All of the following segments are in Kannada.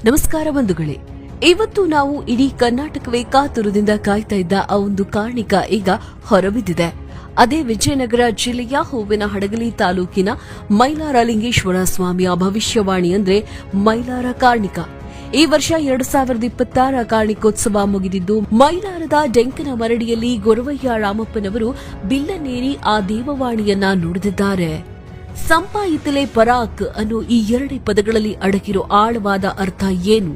ನಮಸ್ಕಾರ ಬಂಧುಗಳೇ, ಇವತ್ತು ನಾವು ಇಡೀ ಕರ್ನಾಟಕವೇ ಕಾತುರದಿಂದ ಕಾಯ್ತಾ ಇದ್ದ ಆ ಒಂದು ಕಾಣಿಕ ಈಗ ಹೊರಬಿದ್ದಿದೆ. ಅದೇ ವಿಜಯನಗರ ಜಿಲ್ಲೆಯ ಹೂವಿನಹಡಗಲಿ ತಾಲೂಕಿನ ಮೈಲಾರ ಲಿಂಗೇಶ್ವರ ಸ್ವಾಮಿಯ ಭವಿಷ್ಯವಾಣಿ ಅಂದ್ರೆ ಮೈಲಾರ ಕಾರ್ಣಿಕ. ಈ ವರ್ಷ 2026 ಕಾರ್ಣಿಕೋತ್ಸವ ಮುಗಿದಿದ್ದು, ಮೈಲಾರದ ಡೆಂಕನ ಮರಡಿಯಲ್ಲಿ ಗೊರವಯ್ಯ ರಾಮಪ್ಪನವರು ಬಿಲ್ಲನೇರಿ ಆ ದೇವವಾಣಿಯನ್ನ ನುಡಿದಿದ್ದಾರೆ. ಸಂಪಾಯಿತಲೆ ಪರಾಕ್ ಅನ್ನೋ ಈ ಎರಡೇ ಪದಗಳಲ್ಲಿ ಅಡಗಿರೋ ಆಳವಾದ ಅರ್ಥ ಏನು?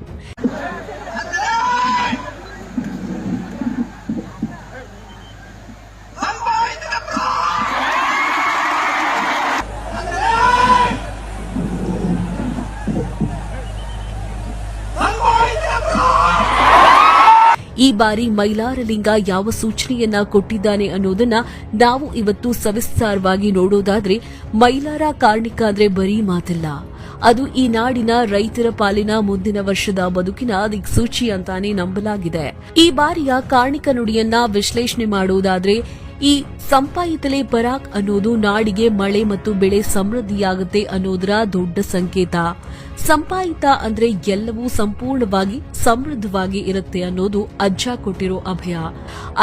ಈ ಬಾರಿ ಮೈಲಾರಲಿಂಗ ಯಾವ ಸೂಚನೆಯನ್ನ ಕೊಟ್ಟಿದ್ದಾನೆ ಅನ್ನೋದನ್ನ ನಾವು ಇವತ್ತು ಸವಿಸ್ತಾರವಾಗಿ ನೋಡೋದಾದ್ರೆ, ಮೈಲಾರ ಕಾರ್ಣಿಕ ಅಂದ್ರೆ ಬರೀ ಮಾತಿಲ್ಲ, ಅದು ಈ ನಾಡಿನ ರೈತರ ಪಾಲಿನ ಮುಂದಿನ ವರ್ಷದ ಬದುಕಿನ ದಿಕ್ಸೂಚಿ ಅಂತಾನೆ ನಂಬಲಾಗಿದೆ. ಈ ಬಾರಿಯ ಕಾರ್ಣಿಕ ನುಡಿಯನ್ನ ವಿಶ್ಲೇಷಣೆ ಮಾಡೋದಾದ್ರೆ, ಈ ಸಂಪಾಯಿತಲೆ ಪರಾಕ್ ಅನ್ನೋದು ನಾಡಿಗೆ ಮಳೆ ಮತ್ತು ಬೆಳೆ ಸಮೃದ್ಧಿಯಾಗುತ್ತೆ ಅನ್ನೋದರ ದೊಡ್ಡ ಸಂಕೇತ. ಸಂಪಾಯಿತ ಅಂದ್ರೆ ಎಲ್ಲವೂ ಸಂಪೂರ್ಣವಾಗಿ ಸಮೃದ್ಧವಾಗಿ ಇರುತ್ತೆ ಅನ್ನೋದು ಅಜ್ಜ ಕೊಟ್ಟಿರೋ ಅಭಯ.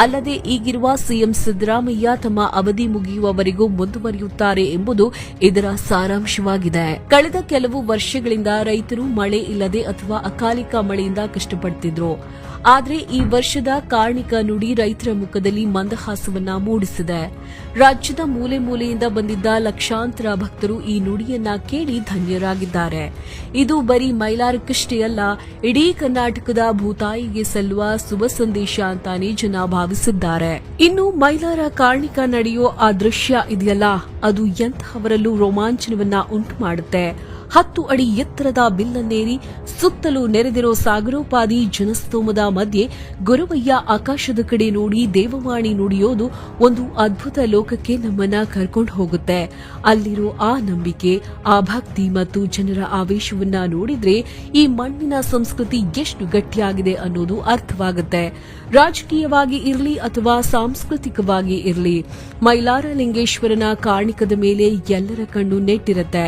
ಅಲ್ಲದೆ ಈಗಿರುವ ಸಿಎಂ ಸಿದ್ದರಾಮಯ್ಯ ತಮ್ಮ ಅವಧಿ ಮುಗಿಯುವವರೆಗೂ ಮುಂದುವರಿಯುತ್ತಾರೆ ಎಂಬುದು ಇದರ ಸಾರಾಂಶವಾಗಿದೆ. ಕಳೆದ ಕೆಲವು ವರ್ಷಗಳಿಂದ ರೈತರು ಮಳೆ ಇಲ್ಲದೆ ಅಥವಾ ಅಕಾಲಿಕ ಮಳೆಯಿಂದ ಕಷ್ಟಪಡುತ್ತಿದ್ರು. ಆದರೆ ಈ ವರ್ಷದ ಕಾರ್ಣಿಕ ನುಡಿ ರೈತರ ಮುಖದಲ್ಲಿ ಮಂದಹಾಸವನ್ನ ಮೂಡಿಸಿದೆ. ರಾಜ್ಯದ ಮೂಲೆ ಮೂಲೆಯಿಂದ ಬಂದಿದ್ದ ಲಕ್ಷಾಂತರ ಭಕ್ತರು ಈ ನುಡಿಯನ್ನ ಕೇಳಿ ಧನ್ಯರಾಗಿದ್ದಾರೆ. ಇದು ಬರೀ ಮೈಲಾರಕ್ಕಷ್ಟೇ ಅಲ್ಲ, ಇಡೀ ಕರ್ನಾಟಕದ ಭೂತಾಯಿಗೆ ಸಲ್ಲುವ ಶುಭ ಸಂದೇಶ ಅಂತಾನೆ ಜನ ಭಾವಿಸಿದ್ದಾರೆ. ಇನ್ನು ಮೈಲಾರ ಕಾರ್ಣಿಕ ನಡೆಯೋ ಆ ದೃಶ್ಯ ಇದೆಯಲ್ಲ, ಅದು ಎಂತಹವರಲ್ಲೂ ರೋಮಾಂಚನವನ್ನ ಉಂಟು ಮಾಡುತ್ತೆ. 10 ಅಡಿ ಎತ್ತರದ ಬಿಲ್ಲನ್ನೇರಿ ಸುತ್ತಲೂ ನೆರೆದಿರೋ ಸಾಗರೋಪಾದಿ ಜನಸ್ತೋಮದ ಮಧ್ಯೆ ಗೊರವಯ್ಯ ಆಕಾಶದ ಕಡೆ ನೋಡಿ ದೇವವಾಣಿ ನುಡಿಯೋದು ಒಂದು ಅದ್ಭುತ ಲೋಕಕ್ಕೆ ನಮ್ಮನ್ನ ಕರ್ಕೊಂಡು ಹೋಗುತ್ತೆ. ಅಲ್ಲಿರೋ ಆ ನಂಬಿಕೆ, ಆ ಭಕ್ತಿ ಮತ್ತು ಜನರ ಆವೇಶವನ್ನ ನೋಡಿದ್ರೆ ಈ ಮಣ್ಣಿನ ಸಂಸ್ಕೃತಿ ಎಷ್ಟು ಗಟ್ಟಿಯಾಗಿದೆ ಅನ್ನೋದು ಅರ್ಥವಾಗುತ್ತೆ. ರಾಜಕೀಯವಾಗಿ ಇರಲಿ ಅಥವಾ ಸಾಂಸ್ಕೃತಿಕವಾಗಿ ಇರಲಿ, ಮೈಲಾರ ಲಿಂಗೇಶ್ವರನ ಕಾರ್ಣಿಕದ ಮೇಲೆ ಎಲ್ಲರ ಕಣ್ಣು ನೆಟ್ಟಿರುತ್ತೆ.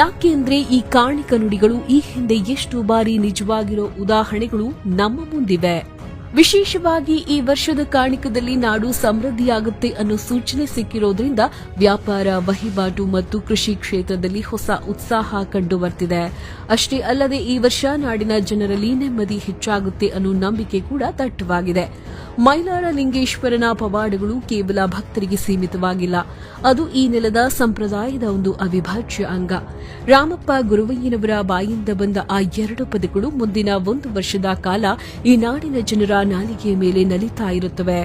ಯಾಕೆ ಅಂದ್ರೆ ಈ ಕಾರ್ಣಿಕ ನುಡಿಗಳು ಈ ಹಿಂದೆ ಎಷ್ಟು ಬಾರಿ ನಿಜವಾಗಿರೋ ಉದಾಹರಣೆಗಳು ನಮ್ಮ ಮುಂದಿವೆ. ವಿಶೇಷವಾಗಿ ಈ ವರ್ಷದ ಕಾರ್ಣಿಕದಲ್ಲಿ ನಾಡು ಸಮೃದ್ಧಿಯಾಗುತ್ತೆ ಅನ್ನೋ ಸೂಚನೆ ಸಿಕ್ಕಿರೋದ್ರಿಂದ ವ್ಯಾಪಾರ, ವಹಿವಾಟು ಮತ್ತು ಕೃಷಿ ಕ್ಷೇತ್ರದಲ್ಲಿ ಹೊಸ ಉತ್ಸಾಹ ಕಂಡು ಬರ್ತಿದೆ. ಅಷ್ಟೇ ಅಲ್ಲದೆ ಈ ವರ್ಷ ನಾಡಿನ ಜನರಲ್ಲಿ ನೆಮ್ಮದಿ ಹೆಚ್ಚಾಗುತ್ತೆ ಅನ್ನೋ ನಂಬಿಕೆ ಕೂಡ ದಟ್ಟವಾಗಿದೆ. ಮೈಲಾರ ಲಿಂಗೇಶ್ವರನ ಪವಾಡಗಳು ಕೇವಲ ಭಕ್ತರಿಗೆ ಸೀಮಿತವಾಗಿಲ್ಲ, ಅದು ಈ ನೆಲದ ಸಂಪ್ರದಾಯದ ಒಂದು ಅವಿಭಾಜ್ಯ ಅಂಗ. ರಾಮಪ್ಪ ಗುರುವಯ್ಯನವರ ಬಾಯಿಂದ ಬಂದ ಆ 2 ಪದಗಳು ಮುಂದಿನ 1 ವರ್ಷದ ಕಾಲ ಈ ನಾಡಿನ ಜನರ ನಾಲಿಗೆಯ ಮೇಲೆ ನಲಿತಾ ಇರುತ್ತವೆ.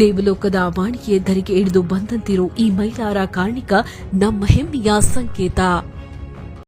ದೇವಲೋಕದ ವಾಣಿಗೆ ಧರೆಗೆ ಇಳಿದು ಬಂದಂತಿರೋ ಈ ಮೈಲಾರ ಕಾರ್ಣಿಕ ನಮ್ಮ ಹೆಮ್ಮೆಯ ಸಂಕೇತ.